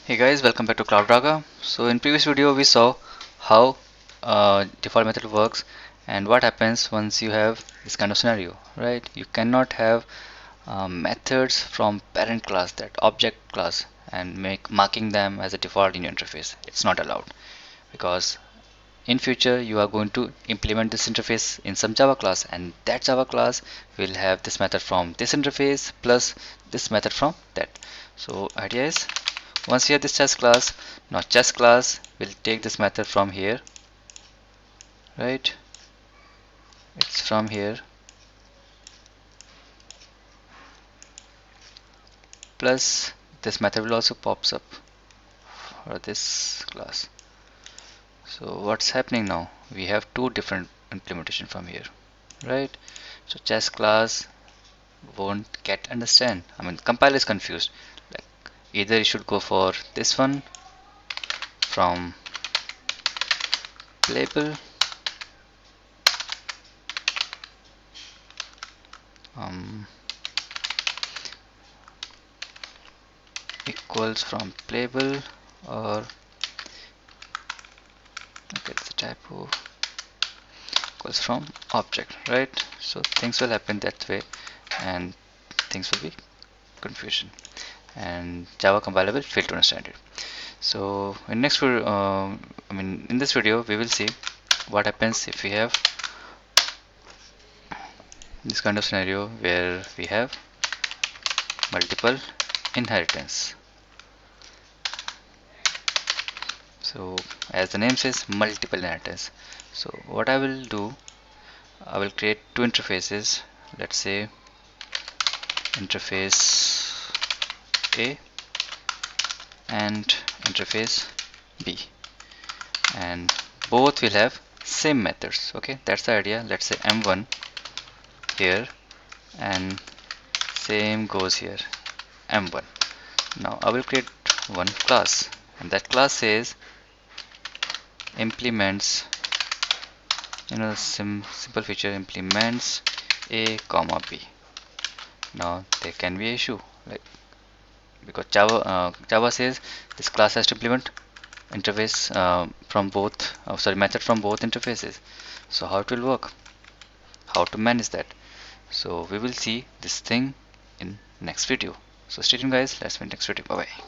Hey guys, welcome back to CloudRaga. So in previous video we saw how default method works and what happens once you have this kind of scenario, right? You cannot have methods from parent class, that object class, and make marking them as a default in your interface. It's not allowed because in future you are going to implement this interface in some Java class, and that Java class will have this method from this interface plus this method from that. So idea is, once you have this chess class, now chess class will take this method from here, right? It's from here plus this method will also pops up for this class. So what's happening now? We have two different implementation from here, right? So chess class won't get understand. I mean, compiler is confused. Like either you should go for this one from playable, um, equals from playable, or okay, it's a typo, equals from object, right? So things will happen that way, and things will be confusion, and Java compiler will fail to understand it. So in next video, in this video, we will see what happens if we have this kind of scenario where we have multiple inheritance. So as the name says, multiple inheritance. So what I will do, I will create two interfaces. Let's say interface A and interface B, and both will have same methods. Okay, that's the idea. Let's say M1 here, and same goes here, M1. Now I will create one class, and that class says implements, simple feature implements A comma B. Now there can be an issue, like because Java says this class has to implement interface from both, method from both interfaces. So how it will work, how to manage that? So we will see this thing in next video. So stay tuned guys, let's meet next video. Bye bye.